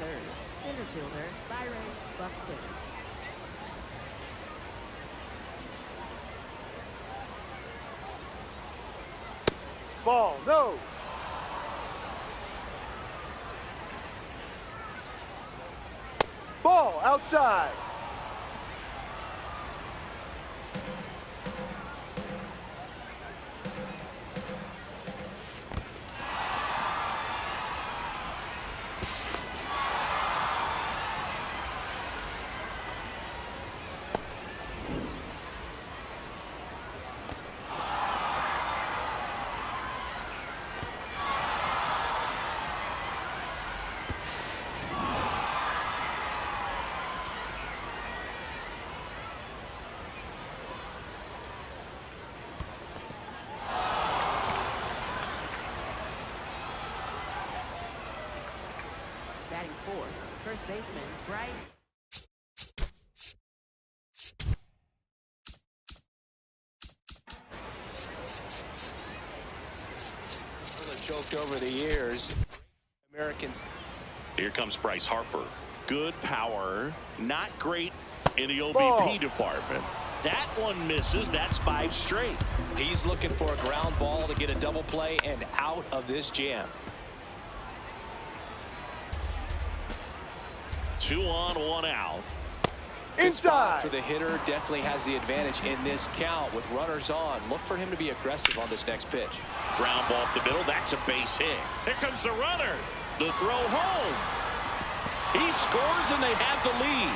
third. Center fielder Byron Buxton. Ball, no. Ball outside. Batting fourth, first baseman Bryce. Choked over the years. Americans. Here comes Bryce Harper. Good power, not great in the OBP Ball. department. That one misses. That's 5 straight. He's looking for a ground ball to get a double play and out of this jam. 2 on, 1 out. Good spot Inside. for the hitter. Definitely has the advantage in this count with runners on. Look for him to be aggressive on this next pitch. Ground ball up the middle. That's a base hit. Here comes the runner. The throw home. He scores and they have the lead.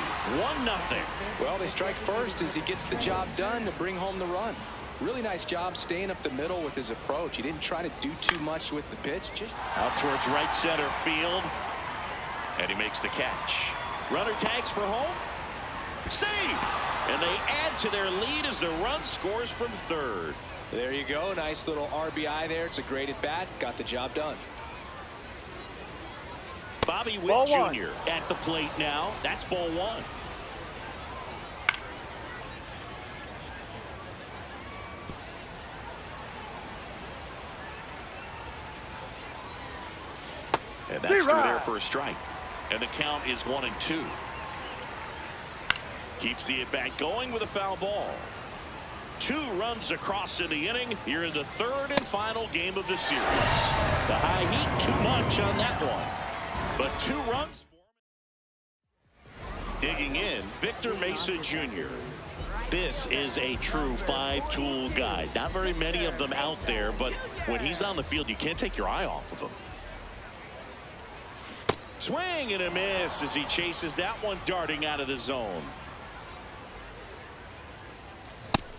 1-0. Well, they strike first as he gets the job done to bring home the run. Really nice job staying up the middle with his approach. He didn't try to do too much with the pitch. Just Out towards right center field. And he makes the catch. Runner tags for home. Save. And they add to their lead as the run scores from third. there you go. Nice little RBI there. It's a great at bat. Got the job done. Bobby Witt Ball Jr. one. at the plate now. That's ball 1. And that's through there for a strike. And the count is 1-2. Keeps the at-bat going with a foul ball. 2 runs across in the inning. Here in the third and final game of the series. The high heat, too much on that one. But 2 runs. Digging in, Victor Mesa Jr. This is a true 5-tool guy. Not very many of them out there, but when he's on the field, you can't take your eye off of him. Swing and a miss as he chases that one darting out of the zone.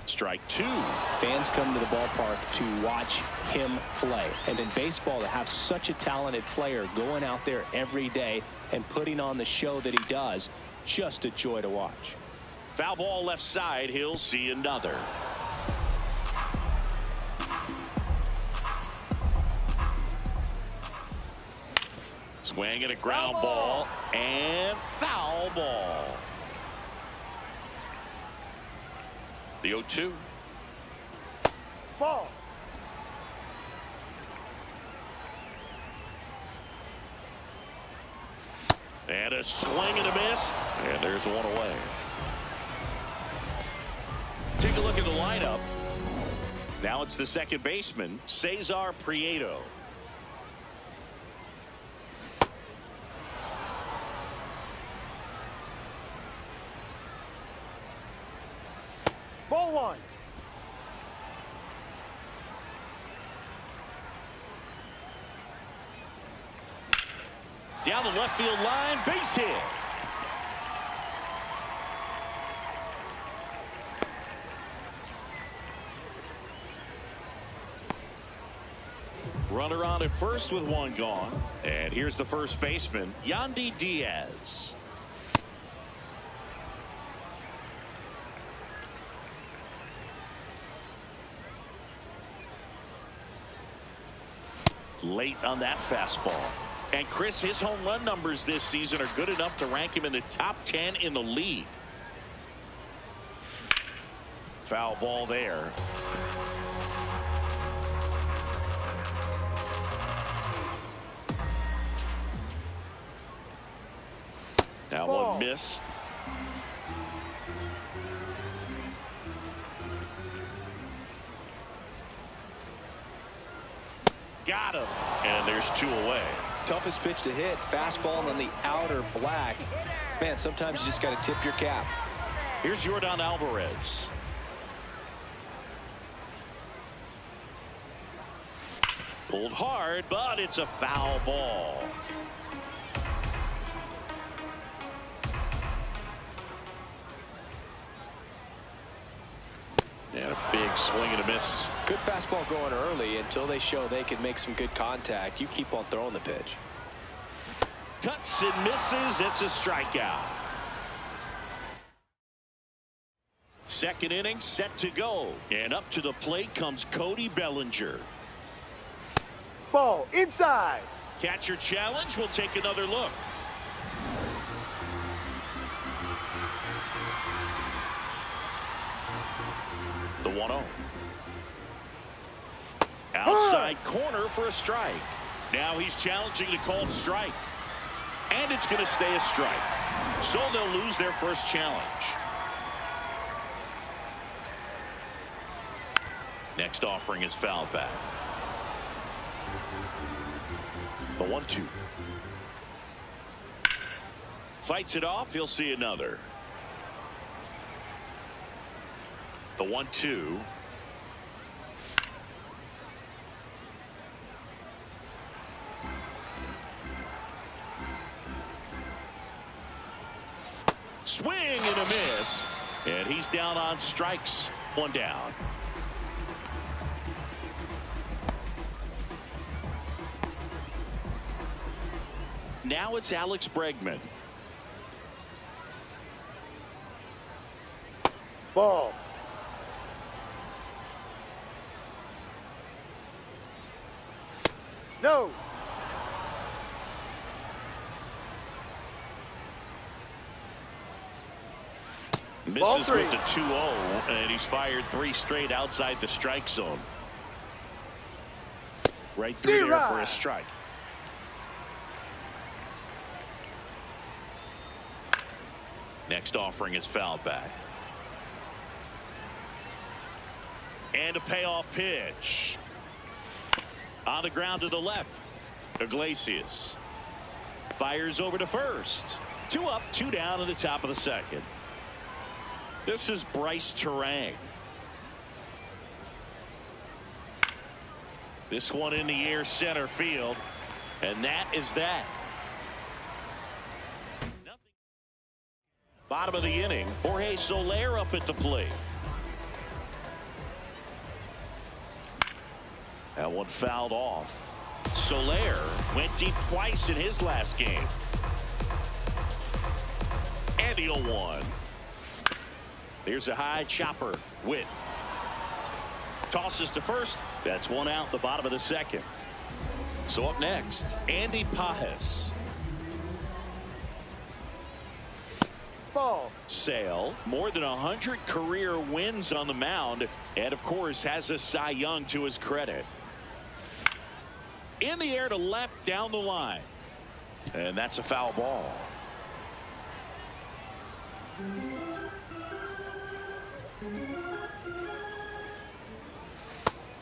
Strike 2. Fans come to the ballpark to watch him play. And in baseball, to have such a talented player going out there every day and putting on the show that he does, just a joy to watch. Foul ball left side. He'll see another. Swing and a ground ball and foul ball. The 0-2. Ball. And a swing and a miss. And there's one away. Take a look at the lineup. Now it's the second baseman, Cesar Prieto. Ball 1. Down the left field line, base hit. Runner on at first with 1 gone. And here's the first baseman, Yandy Diaz. Late on that fastball. And Chris, his home run numbers this season are good enough to rank him in the top 10 in the league. Foul ball there. That Ball. one missed. Got him. And there's 2 away. Toughest pitch to hit. Fastball on the outer black. Man, sometimes you just got to tip your cap. Here's Yordan Alvarez. Pulled hard, but it's a foul ball. And a big swing and a miss. Good fastball going early until they show they can make some good contact. You keep on throwing the pitch. Cuts and misses. It's a strikeout. Second inning set to go. And up to the plate comes Cody Bellinger. Ball inside. Catcher challenge. We'll take another look. The 1-0. Outside corner for a strike. Now he's challenging the called strike. And it's going to stay a strike. So they'll lose their first challenge. Next offering is fouled back. The 1-2. Fights it off. He'll see another. The 1-2. Swing and a miss. And he's down on strikes. 1 down. Now it's Alex Bregman. Ball. No. Misses with the 2-0, and he's fired 3 straight outside the strike zone. Right through there for a strike. Next offering is fouled back. And a payoff pitch. On the ground to the left. Iglesias fires over to first. 2 up, 2 down in the top of the second. This is Bryce Terang. This one in the air center field. And that is that. Bottom of the inning. Jorge Soler up at the plate. That one fouled off. Soler went deep twice in his last game. And the 0-1. Here's a high chopper. Witt tosses to first. That's 1 out, the bottom of the second. So up next, Andy Pages. Ball. Sale, more than 100 career wins on the mound, and of course has a Cy Young to his credit. In the air to left down the line. And that's a foul ball.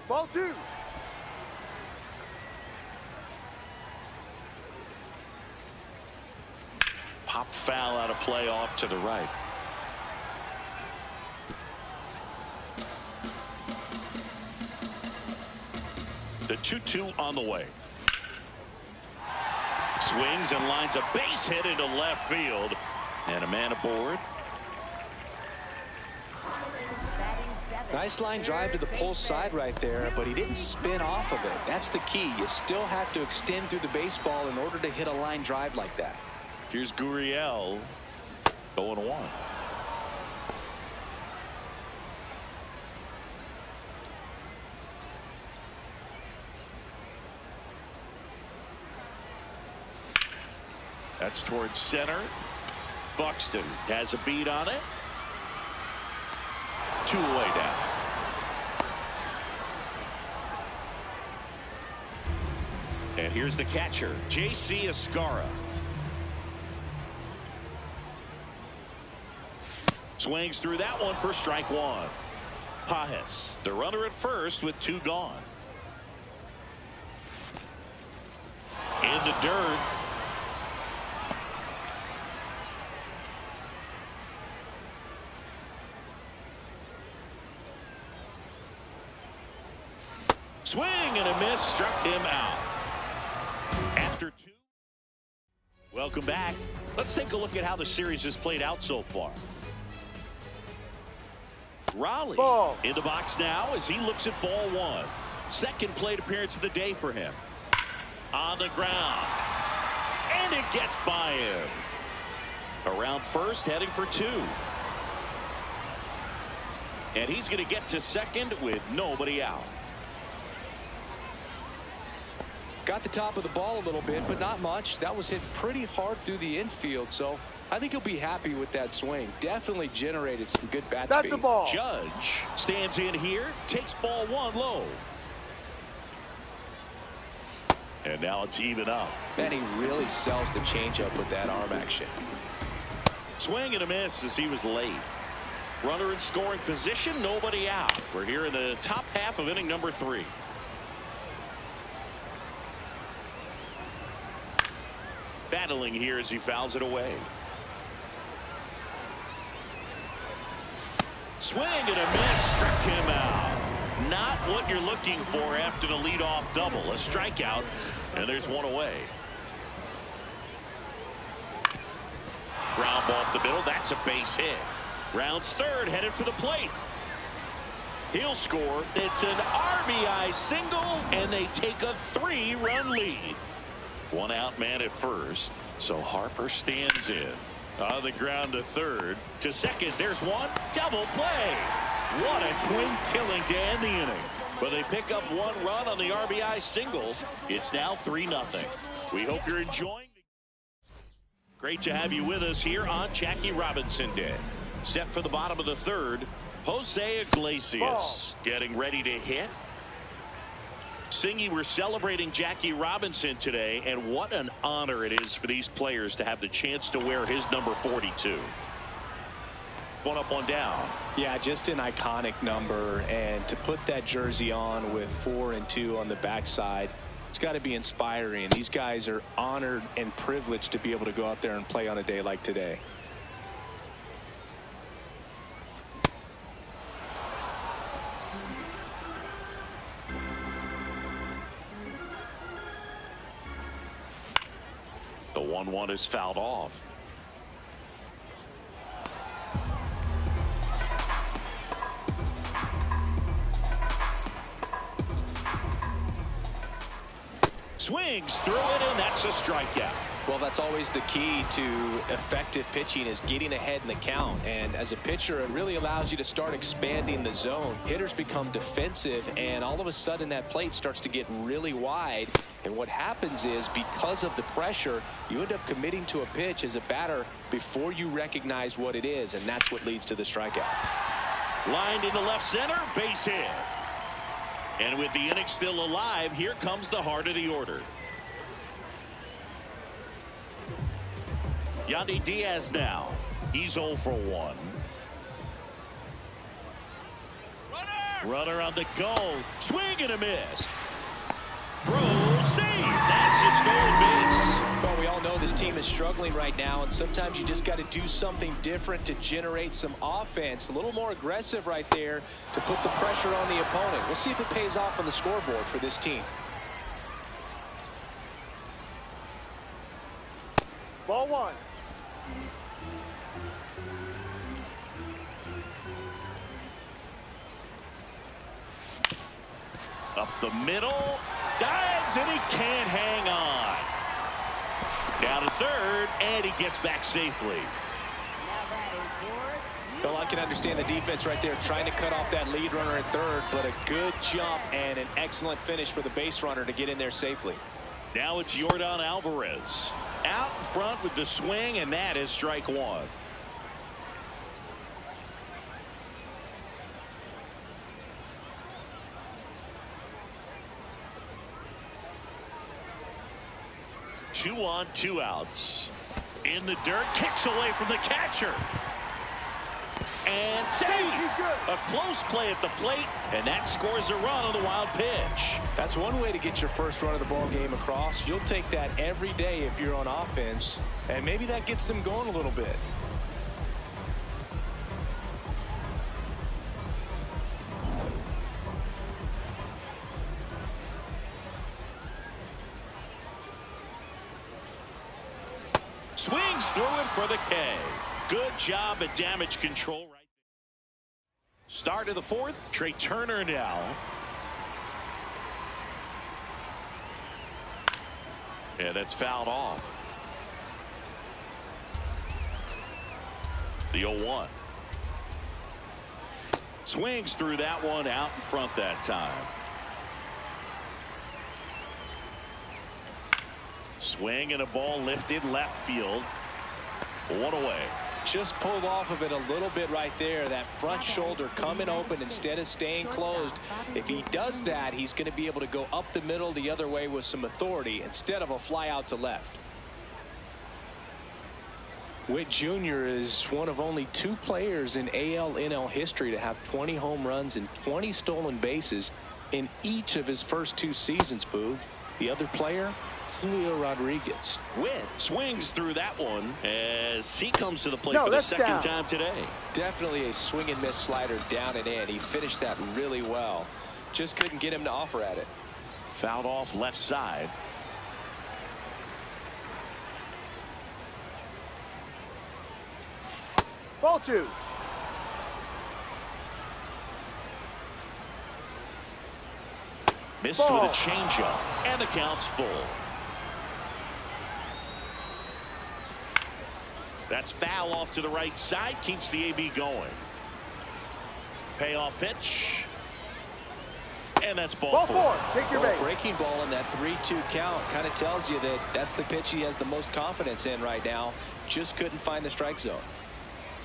Ball 2. Pop foul out of play off to the right. The 2-2 on the way. Swings and lines a base hit into left field. And a man aboard. Nice line drive to the pull side right there, but he didn't spin off of it. That's the key. You still have to extend through the baseball in order to hit a line drive like that. Here's Gurriel. 0-1. That's towards center. Buxton has a beat on it. 2 away down. And here's the catcher, J.C. Escarra. Swings through that one for strike one. Pajes, the runner at first with 2 gone. In the dirt. Swing and a miss, struck him out. After 2. Welcome back. Let's take a look at how the series has played out so far. Raleigh Ball. in the box now as he looks at ball 1. Second plate appearance of the day for him. On the ground. And it gets by him. Around first, heading for 2. And he's going to get to second with nobody out. Got the top of the ball a little bit, but not much. That was hit pretty hard through the infield, so I think he'll be happy with that swing. Definitely generated some good bat speed. That's a ball. Judge stands in here, takes ball 1 low. And now it's even up. Man, he really sells the changeup with that arm action. Swing and a miss as he was late. Runner in scoring position, nobody out. We're here in the top half of inning number 3. Battling here as he fouls it away. Swing and a miss, struck him out. Not what you're looking for after the leadoff double. A strikeout, and there's 1 away. Ground ball up the middle. That's a base hit. Rounds third, headed for the plate. He'll score. It's an RBI single, and they take a 3-run lead. 1 out man at first, so Harper stands in. On the ground to third. To second, there's 1. Double play. What a twin killing to end the inning. But they pick up 1 run on the RBI single. It's now 3-0. We hope you're enjoying. Great to have you with us here on Jackie Robinson Day. Set for the bottom of the 3rd. Jose Iglesias getting ready to hit. Singy, we're celebrating Jackie Robinson today, and what an honor it is for these players to have the chance to wear his number 42. 1 up, 1 down. Yeah, just an iconic number, and to put that jersey on with 4 and 2 on the backside, it's got to be inspiring. These guys are honored and privileged to be able to go out there and play on a day like today. The 1-1 is fouled off. Swings through it, and that's a strikeout. Well, that's always the key to effective pitching, is getting ahead in the count. And as a pitcher, it really allows you to start expanding the zone. Hitters become defensive, and all of a sudden that plate starts to get really wide. And what happens is, because of the pressure, you end up committing to a pitch as a batter before you recognize what it is, and that's what leads to the strikeout. Lined into left center, base hit. And with the inning still alive, here comes the heart of the order. Yandy Diaz now. He's 0 for 1. Runner on the go. Swing and a miss. Throw, save. That's a stolen base. Well, we all know this team is struggling right now, and sometimes you just got to do something different to generate some offense. A little more aggressive right there to put the pressure on the opponent. We'll see if it pays off on the scoreboard for this team. Ball 1. Up the middle. Dives, and he can't hang on. Down to third, and he gets back safely. Well, I can understand the defense right there trying to cut off that lead runner at third, but a good jump and an excellent finish for the base runner to get in there safely. Now it's Yordan Alvarez out in front with the swing, and that is strike 1. Two on, 2 outs. In the dirt, kicks away from the catcher. And safe. He's good. A close play at the plate, and that scores a run on the wild pitch. That's one way to get your first run of the ball game across. You'll take that every day if you're on offense, and maybe that gets them going a little bit. Swings through it for the K. Good job at damage control right there. Start of the fourth. Trey Turner now. And that's fouled off. The 0-1. Swings through that one out in front that time. Swing and a ball lifted left field. One away. Just pulled off of it a little bit right there. That front shoulder coming open instead of staying closed. If he does that, he's going to be able to go up the middle the other way with some authority instead of a fly out to left. Witt Jr. is one of only 2 players in AL/NL history to have 20 home runs and 20 stolen bases in each of his first 2 seasons, Boog. The other player, Julio Rodriguez. Witt swings through that one as he comes to the plate for the second time today. Definitely a swing and miss slider down and in. He finished that really well. Just couldn't get him to offer at it. Fouled off left side. Ball 2. Missed with a changeup, and the count's full. That's foul off to the right side, keeps the AB going. Payoff pitch. And that's ball 4. Take your base. Breaking ball in that 3-2 count kind of tells you that that's the pitch he has the most confidence in right now. Just couldn't find the strike zone.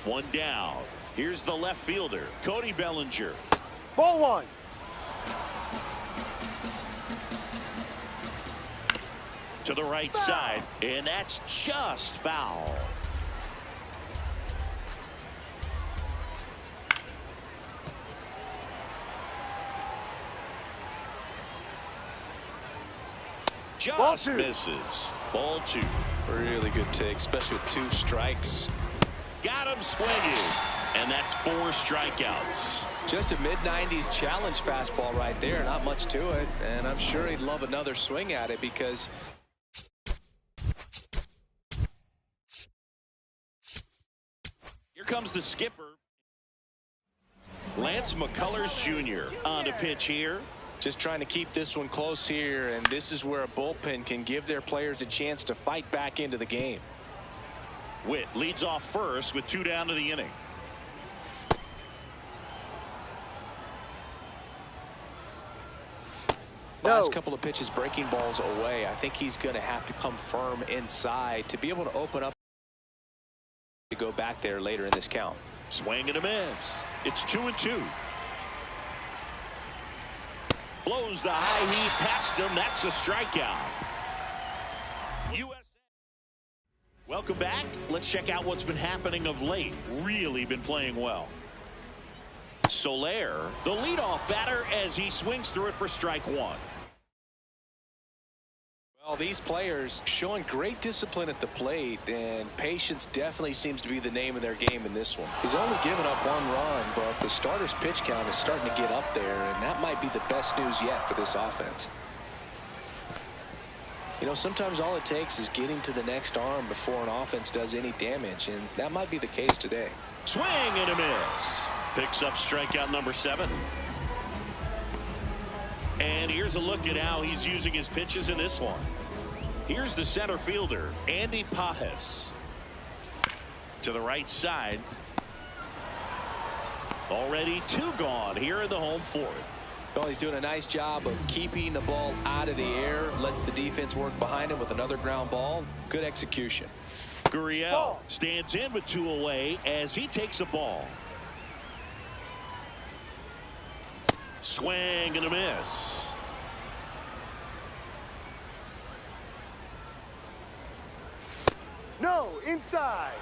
One down. Here's the left fielder, Cody Bellinger. Ball 1. To the right side, and that's just foul. Just misses. Ball 2. Really good take, especially with 2 strikes. Got him swinging, and that's 4 strikeouts. Just a mid-90s challenge fastball right there. Not much to it, and I'm sure he'd love another swing at it because here comes the skipper. Lance McCullers Jr. on to pitch here. just trying to keep this one close here, and this is where a bullpen can give their players a chance to fight back into the game. Witt leads off first with 2 down to the inning. Last couple of pitches breaking balls away. I think he's going to have to come firm inside to be able to open up to go back there later in this count. Swing and a miss. It's 2-2. Blows the high heat past him. That's a strikeout. USA. Welcome back. Let's check out what's been happening of late. Really been playing well. Soler, the leadoff batter, as he swings through it for strike 1. Well, these players showing great discipline at the plate, and patience definitely seems to be the name of their game in this one. He's only given up 1 run, but the starter's pitch count is starting to get up there, and that might be the best news yet for this offense. You know, sometimes all it takes is getting to the next arm before an offense does any damage, and that might be the case today. Swing and a miss. Picks up strikeout number 7. And here's a look at how he's using his pitches in this one. Here's the center fielder, Andy Pajes. To the right side. Already 2 gone here in the home 4th. Well, he's doing a nice job of keeping the ball out of the air. Lets the defense work behind him with another ground ball. Good execution. Gurriel stands in with 2 away as he takes a ball. Swing and a miss. No, inside.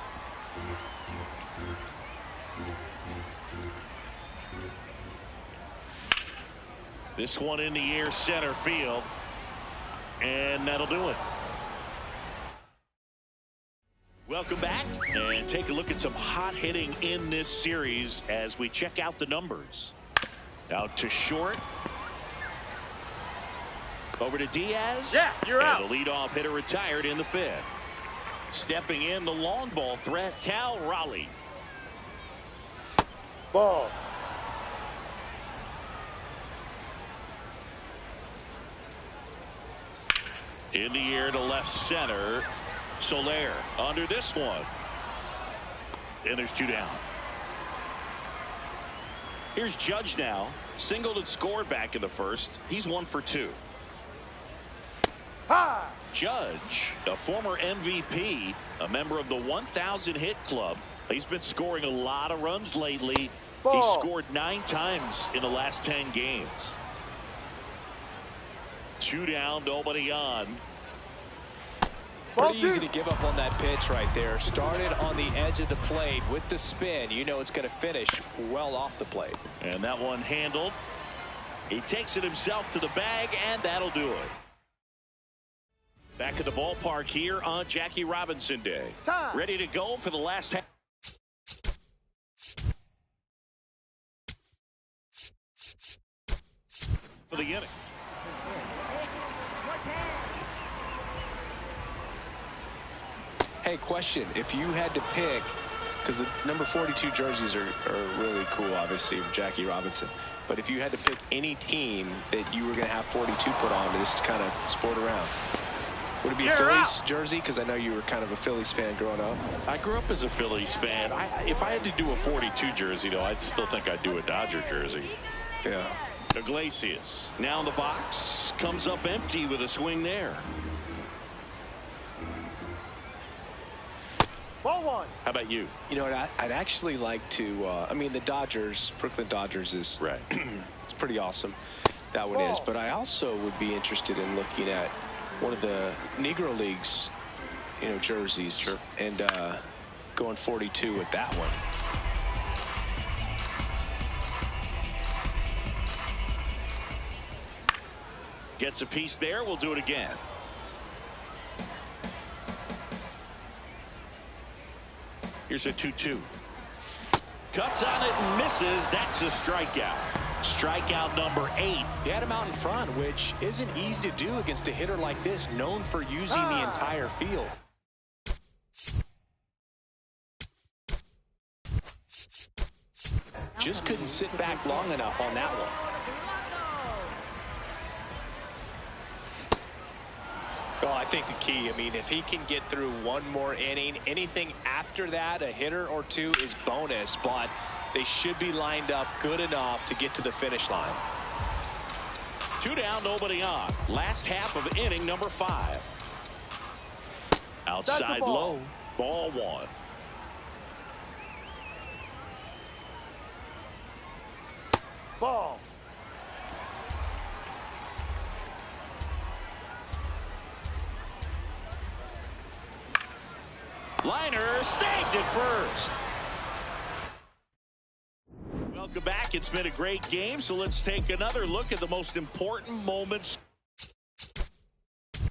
This one in the air, center field, and that'll do it. Welcome back, and take a look at some hot hitting in this series as we check out the numbers. Out to short. Over to Diaz. Yeah, you're out. And the leadoff hitter retired in the fifth. Stepping in, the long ball threat, Cal Raleigh. Ball. In the air to left center. Soler under this one. And there's two down. Here's Judge now. Singled and scored back in the first. He's 1 for 2. High. Judge, a former MVP, a member of the 1,000 hit club. He's been scoring a lot of runs lately. Ball. He scored 9 times in the last 10 games. 2 down, nobody on. Pretty easy to give up on that pitch right there. Started on the edge of the plate with the spin. You know it's going to finish well off the plate. And that one handled. He takes it himself to the bag, and that'll do it. Back at the ballpark here on Jackie Robinson Day. Time. Ready to go for the last half. For the inning. Hey, question. If you had to pick, because the number 42 jerseys are really cool, obviously, with Jackie Robinson. But if you had to pick any team that you were going to have 42 put on to just kind of sport around, would it be a Phillies jersey? Because I know you were kind of a Phillies fan growing up. I grew up as a Phillies fan. If I had to do a 42 jersey, though, I'd still think I'd do a Dodger jersey. Yeah. Iglesias now in the box. Comes up empty with a swing there. Ball 1. How about you? You know what? I'd actually like to. I mean, the Dodgers, Brooklyn Dodgers is Right. It's pretty awesome. That one is. But I also would be interested in looking at one of the Negro Leagues, jerseys. Sure. And going 42 with that one. Gets a piece there. We'll do it again. Here's a 2-2. Cuts on it and misses. That's a strikeout. Strikeout number 8. He had him out in front, which isn't easy to do against a hitter like this, known for using the entire field. Just couldn't sit back long enough on that one. Well, I think the key, if he can get through one more inning, anything after that, a hitter or two is bonus, but they should be lined up good enough to get to the finish line. 2 down, nobody on. Last half of inning number 5. Outside low, ball 1. Ball. Liner snagged it first. Welcome back. It's been a great game, so let's take another look at the most important moments so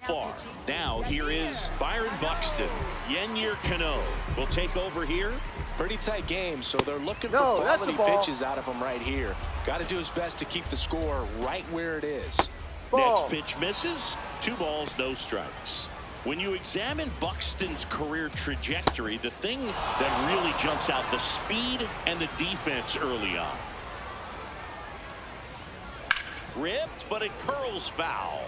far. Now, here is Byron Buxton. Yennier Cano will take over here. Pretty tight game, so they're looking for quality pitches out of him right here. Got to do his best to keep the score right where it is. Next pitch misses. 2 balls, no strikes. When you examine Buxton's career trajectory, the thing that really jumps out, the speed and the defense early on. Ripped, but it curls foul.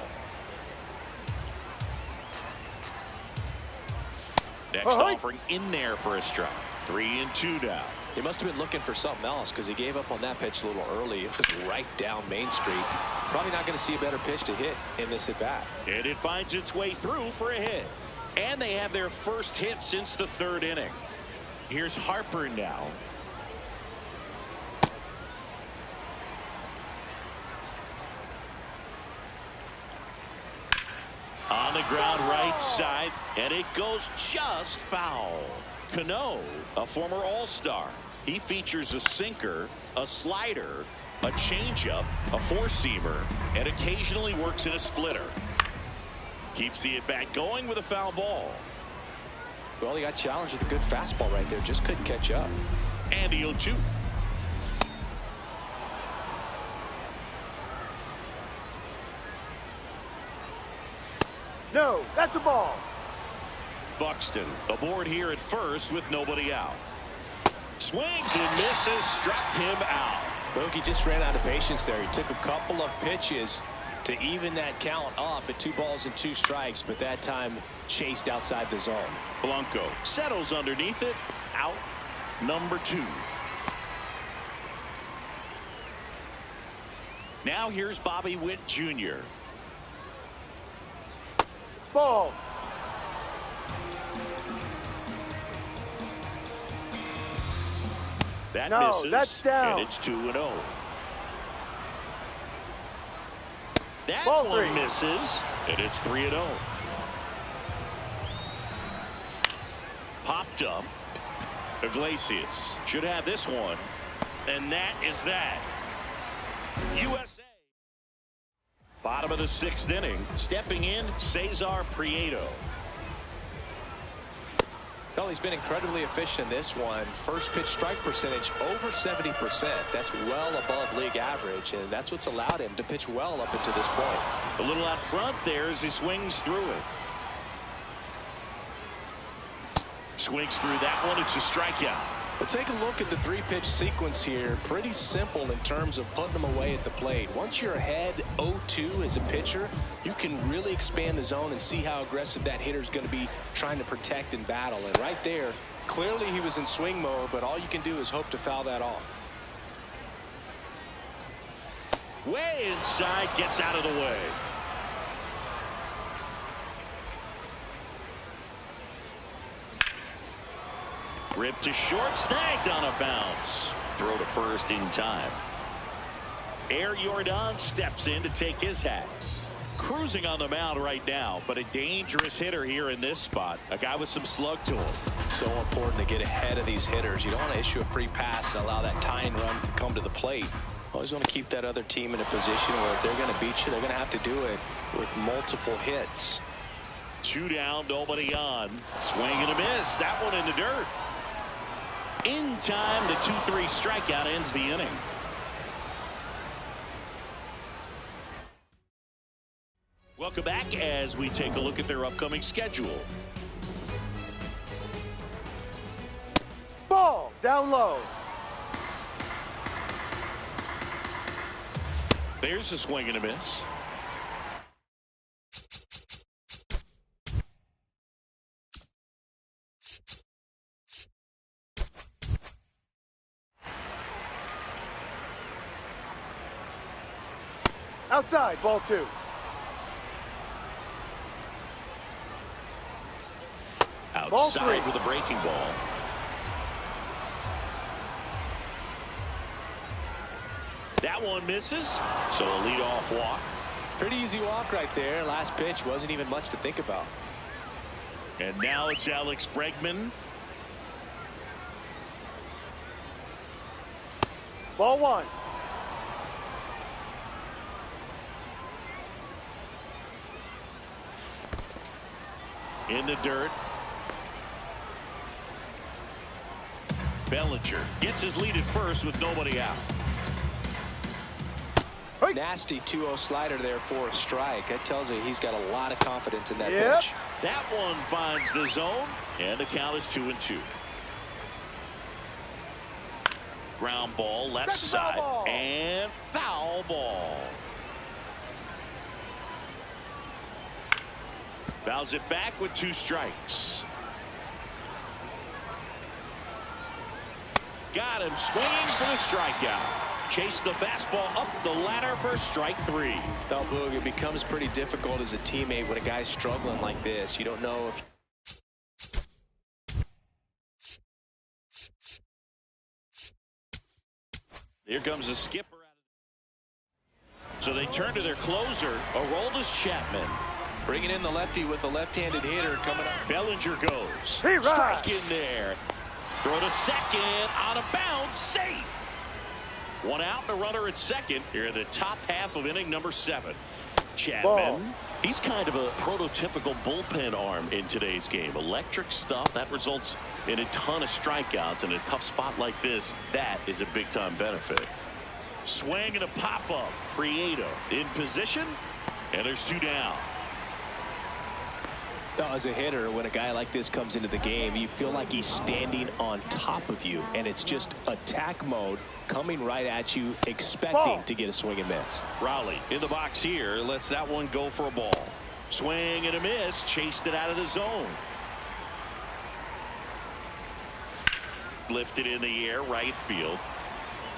Next offering in there for a strike. 3-2 down. He must have been looking for something else because he gave up on that pitch a little early. It was right down Main Street. Probably not going to see a better pitch to hit in this at-bat. And it finds its way through for a hit. And they have their first hit since the 3rd inning. Here's Harper now. On the ground right side, and it goes just foul. Cano, a former All-Star. He features a sinker, a slider, a changeup, a four-seamer, and occasionally works in a splitter. Keeps the at-bat going with a foul ball. Well, he got challenged with a good fastball right there. Just couldn't catch up. And the 0-2. No, that's a ball. Buxton aboard here at first with nobody out. Swings and misses, struck him out. Bogey just ran out of patience there. He took a couple of pitches to even that count up at 2 balls and 2 strikes, but that time chased outside the zone. Blanco settles underneath it. Out number 2. Now here's Bobby Witt Jr. Ball. That No, misses, that's down. and it's 2-0. That Ball one 3. misses, and it's 3-0. Popped up. Iglesias should have this one, and that is that. USA. Bottom of the 6th inning. Stepping in, Cesar Prieto. Well, he's been incredibly efficient in this one. First pitch strike percentage over 70%. That's well above league average, and that's what's allowed him to pitch well up until this point. A little out front there as he swings through it. Swings through that one. It's a strikeout. Well, take a look at the 3-pitch sequence here. Pretty simple in terms of putting them away at the plate. Once you're ahead 0-2 as a pitcher, you can really expand the zone and see how aggressive that hitter is going to be trying to protect and battle. And right there, clearly he was in swing mode, but all you can do is hope to foul that off. Way inside, gets out of the way. Ripped to short, snagged on a bounce. Throw to first in time. Air Jordan steps in to take his hats. Cruising on the mound right now, but a dangerous hitter here in this spot. A guy with some slug to him. So important to get ahead of these hitters. You don't want to issue a free pass and allow that tying run to come to the plate. Always want to keep that other team in a position where if they're going to beat you, they're going to have to do it with multiple hits. 2 down, nobody on. Swing and a miss. That one in the dirt. In time, the 2-3 strikeout ends the inning. Welcome back as we take a look at their upcoming schedule. Ball. Down low. There's a swing and a miss. Outside. Ball 2. Outside with a breaking ball. That one misses, so a leadoff walk. Pretty easy walk right there. Last pitch wasn't even much to think about. And now it's Alex Bregman. Ball 1. In the dirt. Bellinger gets his lead at first with nobody out. Hey. Nasty 2-0 slider there for a strike. That tells you he's got a lot of confidence in that Yep. pitch. That one finds the zone, and the count is 2-2. Ground ball left That's a foul side, ball. and foul ball. Fouls it back with 2 strikes. Got him swinging for the strikeout. Chase the fastball up the ladder for strike 3. Now, Boog, it becomes pretty difficult as a teammate when a guy's struggling like this. You don't know if Here comes the skipper. So they turn to their closer, Aroldis Chapman. Bringing in the lefty with the left-handed hitter coming up. Bellinger goes. He rides. Strike in there. Throw to second. Out of bounds. Safe. One out and a runner at second. Here in the top half of inning number 7. Chapman. Ball. He's kind of a prototypical bullpen arm in today's game. Electric stuff that results in a ton of strikeouts. In a tough spot like this, that is a big-time benefit. Swing and a pop-up. Prieto in position, and there's 2 down. Now, as a hitter, when a guy like this comes into the game, you feel like he's standing on top of you, and it's just attack mode coming right at you, expecting to get a swing and miss. Rowley in the box here, lets that one go for a ball. Swing and a miss, chased it out of the zone. Lifted in the air, right field.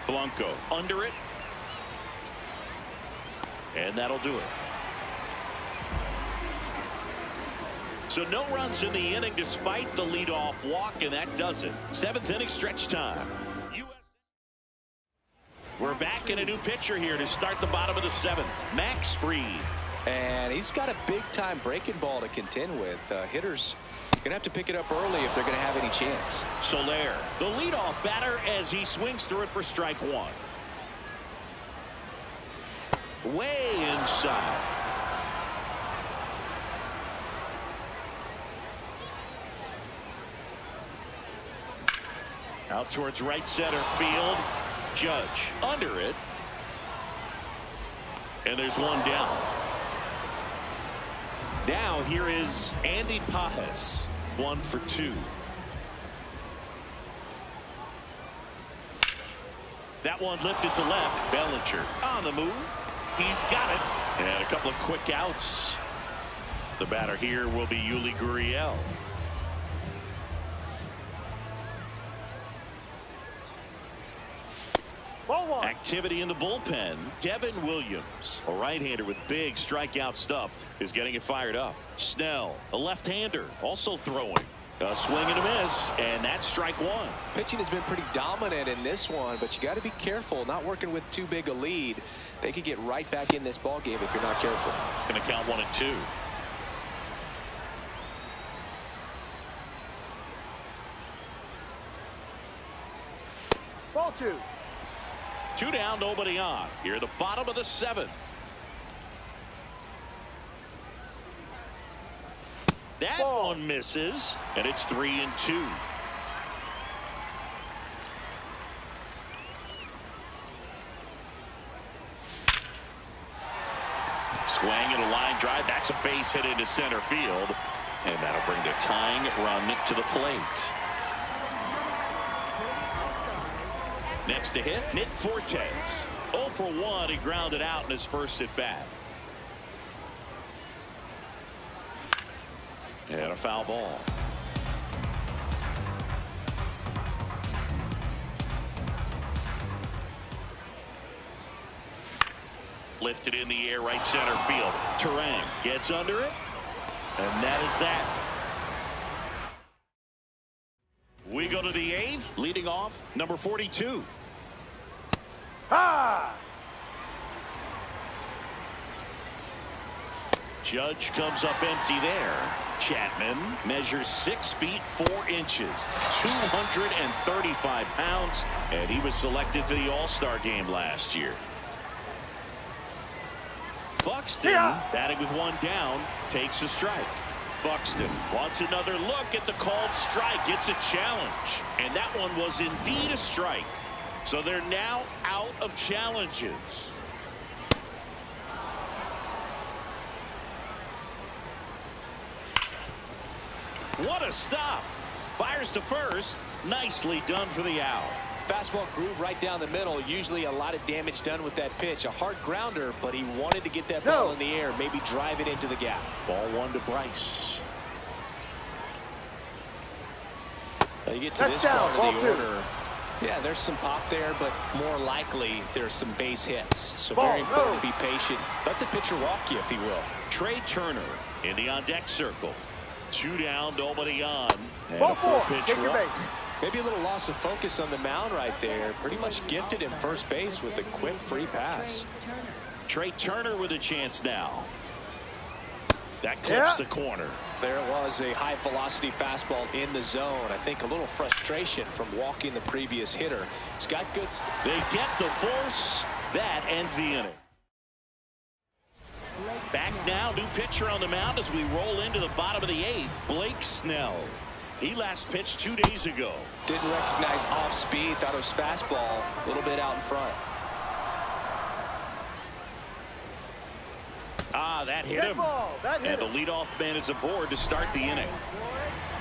Blanco under it, and that'll do it. So no runs in the inning despite the leadoff walk, and that does it. 7th inning stretch time. We're back in a new pitcher here to start the bottom of the 7th. Max Fried. And he's got a big-time breaking ball to contend with. Hitters going to have to pick it up early if they're going to have any chance. Soler, the leadoff batter, as he swings through it for strike 1. Way inside. Out towards right center field. Judge under it. And there's 1 down. Now here is Andy Pajes. 1 for 2. That one lifted to left. Bellinger on the move. He's got it. And a couple of quick outs. The batter here will be Yuli Gurriel. Activity in the bullpen. Devin Williams, a right-hander with big strikeout stuff, is getting it fired up. Snell, a left-hander, also throwing. A swing and a miss, and that's strike 1. Pitching has been pretty dominant in this one, but you got to be careful not working with too big a lead. They could get right back in this ball game if you're not careful. Going to count 1 and 2. Ball 2. 2 down, nobody on. Here at the bottom of the 7th. That Ball. one misses, and it's 3 and 2. Swing and a line drive. That's a base hit into center field, and that'll bring the tying run to the plate. Next to hit, Nick Fortes. 0 for 1. He grounded out in his first at bat. And a foul ball. Lifted in the air, right center field. Terang gets under it, and that is that. We go to the 8th, leading off number 42. Ha! Judge comes up empty there. Chapman measures 6 feet 4 inches, 235 pounds, and he was selected for the All-Star game last year. Buxton, batting with 1 down, takes a strike. Buxton wants another look at the called strike. It's a challenge, and that one was indeed a strike. So they're now out of challenges. What a stop. Fires to first. Nicely done for the out. Fastball groove right down the middle. Usually a lot of damage done with that pitch. A hard grounder, but he wanted to get that ball in the air, maybe drive it into the gap. Ball 1 to Bryce. Now you get to this part of the order. Yeah, there's some pop there, but more likely there's some base hits. So very important to be patient. Let the pitcher walk you, if he will. Trey Turner in the on-deck circle. 2 down, nobody on. And Ball a full 4. pitch Take your walk. base. Maybe a little loss of focus on the mound right there. Pretty much gifted him first base with a quick free pass. Trey Turner with a chance now. That clips the corner. There was a high-velocity fastball in the zone. I think a little frustration from walking the previous hitter. It's got good. They get the force. That ends the inning. Back now, new pitcher on the mound as we roll into the bottom of the 8th. Blake Snell. He last pitched 2 days ago. Didn't recognize off speed. Thought it was fastball. A little bit out in front. That hit him. And the leadoff man is aboard to start the inning.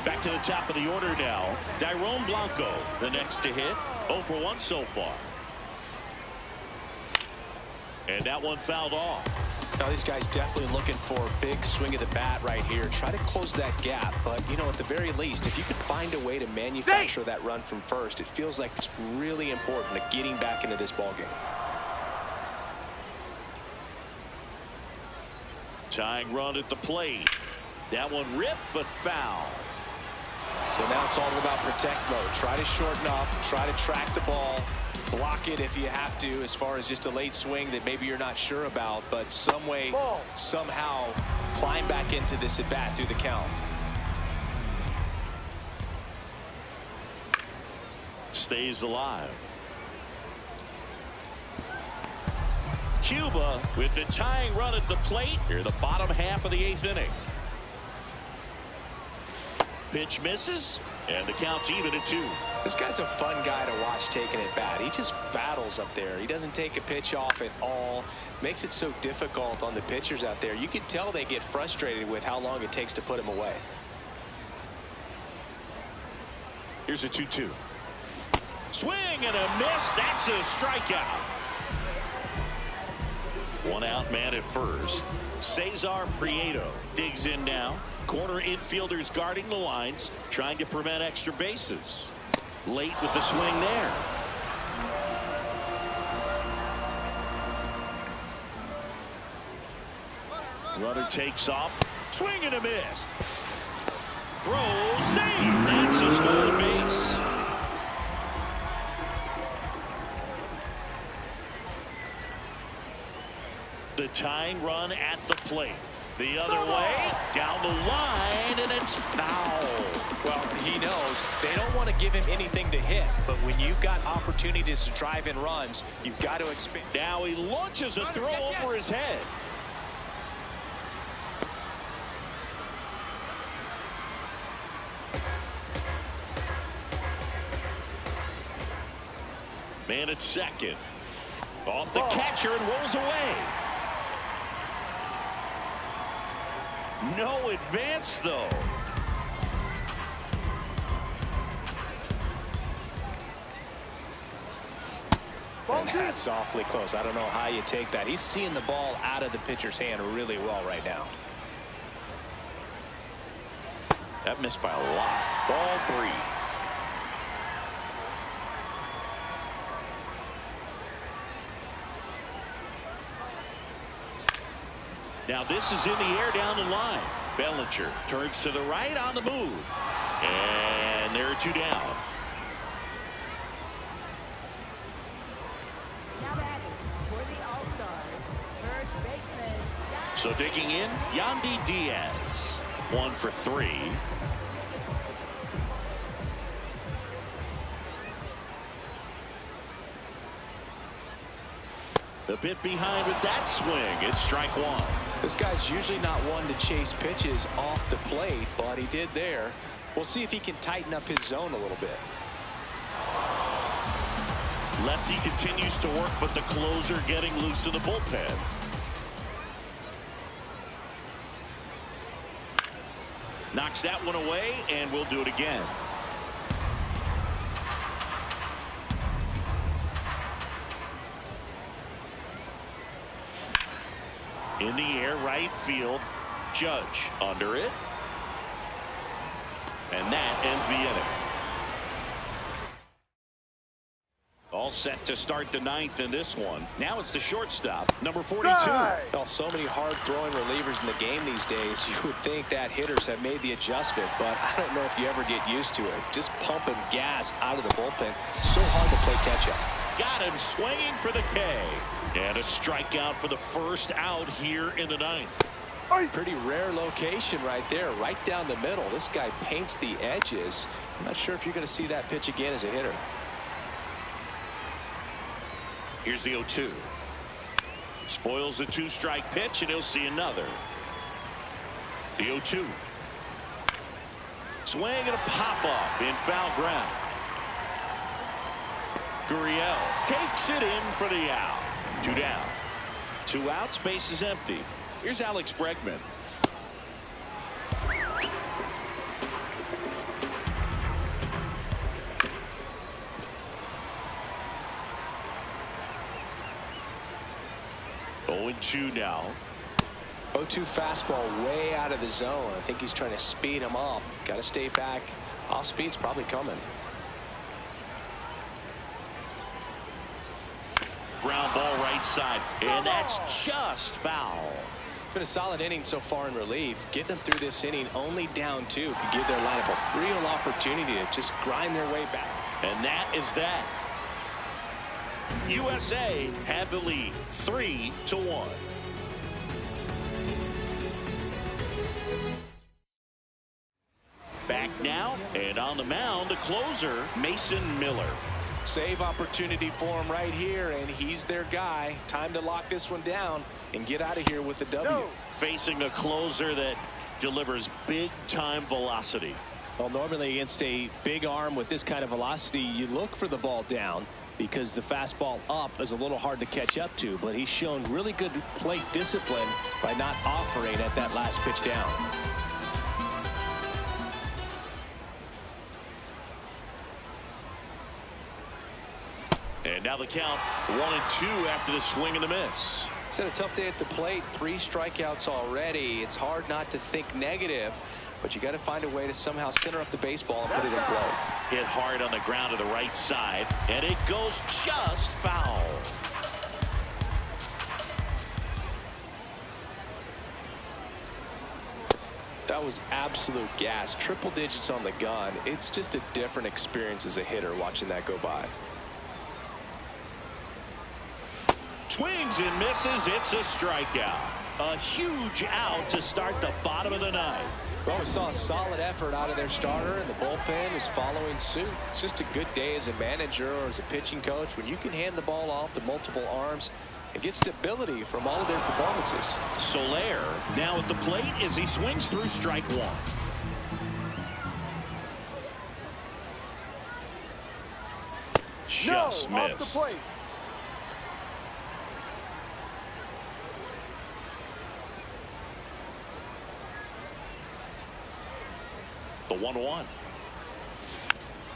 Back to the top of the order now. Dairon Blanco, the next to hit. 0 for 1 so far. And that one fouled off. Now these guys definitely looking for a big swing of the bat right here. Try to close that gap. But, you know, at the very least, if you can find a way to manufacture that run from first, it feels like it's really important to getting back into this ballgame. Tying run at the plate. That one ripped, but foul. So now it's all about protect mode. Try to shorten up. Try to track the ball. Block it if you have to, as far as just a late swing that maybe you're not sure about, but some way, somehow climb back into this at bat through the count. Stays alive. Cuba with the tying run at the plate. Here, the bottom half of the 8th inning. Pitch misses, and the count's even at 2. This guy's a fun guy to watch taking at bat. He just battles up there. He doesn't take a pitch off at all. Makes it so difficult on the pitchers out there. You can tell they get frustrated with how long it takes to put him away. Here's a 2-2. Swing and a miss. That's a strikeout. 1 out, man at first. Cesar Prieto digs in now. Corner infielders guarding the lines, trying to prevent extra bases. Late with the swing there. Runner takes off. Swing and a miss. Throw, save. That's a stolen base. The tying run at the plate. The other way, down the line, and it's foul. Well, he knows they don't want to give him anything to hit, but when you've got opportunities to drive in runs, you've got to expand. Now he launches a throw over his head. Man at second. Off the catcher and rolls away. No advance, though. And that's awfully close. I don't know how you take that. He's seeing the ball out of the pitcher's hand really well right now. That missed by a lot. Ball 3. Now this is in the air down the line. Bellinger turns to the right on the move. And there are 2 down. Now batting for the All-Stars, first baseman. So digging in, Yandy Diaz. 1 for 3. A bit behind with that swing. It's strike 1. This guy's usually not one to chase pitches off the plate, but he did there. We'll see if he can tighten up his zone a little bit. Lefty continues to work, but the closer getting loose in the bullpen. Knocks that one away, and we'll do it again. In the air, right field. Judge under it. And that ends the inning. All set to start the 9th in this one. Now it's the shortstop, number 42. Well, so many hard-throwing relievers in the game these days. You would think that hitters have made the adjustment, but I don't know if you ever get used to it. Just pumping gas out of the bullpen. So hard to play catch-up. Got him swinging for the K. And a strikeout for the first out here in the 9th. Pretty rare location right there, right down the middle. This guy paints the edges. I'm not sure if you're going to see that pitch again as a hitter. Here's the 0-2. Spoils the 2-strike pitch, and he'll see another. The 0-2. Swing and a pop-up in foul ground. Gurriel takes it in for the out. 2 down. 2 outs, base is empty. Here's Alex Bregman. Oh, 2 now. 0-2 fastball way out of the zone. I think he's trying to speed him up. Got to stay back. Off speed's probably coming. Ground ball right side, and that's just foul. Been a solid inning so far in relief. Getting them through this inning only down 2 could give their lineup a real opportunity to just grind their way back. And that is that. USA have the lead 3-1. Back now, and on the mound, the closer, Mason Miller. Save opportunity for him right here, and he's their guy. Time to lock this one down and get out of here with the W. No. Facing a closer that delivers big-time velocity. Well, normally against a big arm with this kind of velocity, you look for the ball down because the fastball up is a little hard to catch up to. But he's shown really good plate discipline by not offering at that last pitch down. And now the count 1-2 after the swing and the miss. He's had a tough day at the plate. 3 strikeouts already. It's hard not to think negative, but you got to find a way to somehow center up the baseball and put it in play. Hit hard on the ground to the right side, and it goes just foul. That was absolute gas. Triple digits on the gun. It's just a different experience as a hitter watching that go by. Swings and misses. It's a strikeout. A huge out to start the bottom of the 9th. Well, we saw a solid effort out of their starter, and the bullpen is following suit. It's just a good day as a manager or as a pitching coach when you can hand the ball off to multiple arms and get stability from all of their performances. Soler now at the plate as he swings through strike 1. Just no, missed. off the plate. The 1-1.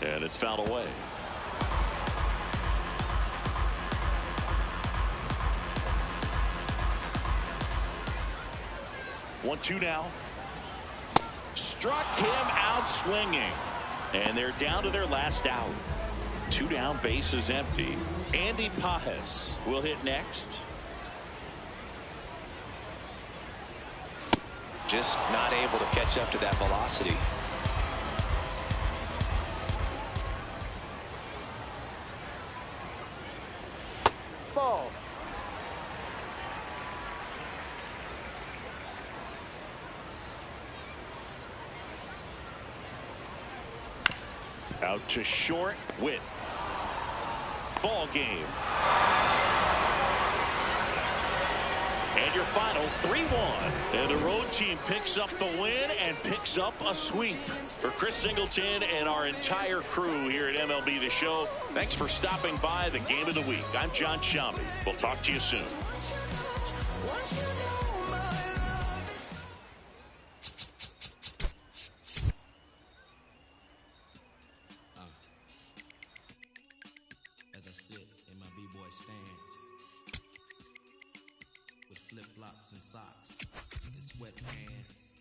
And it's fouled away. One, 2 now. Struck him out swinging. And they're down to their last out. 2 down, base is empty. Andy Pajes will hit next. Just not able to catch up to that velocity. Ball. Out to short, Witt. Ball game. And your final 3-1. And the road team picks up the win and picks up a sweep. For Chris Singleton and our entire crew here at MLB The Show, thanks for stopping by the Game of the Week. I'm John Shambi. We'll talk to you soon. As I sit in my B-boy stance with flip-flops and socks and sweatpants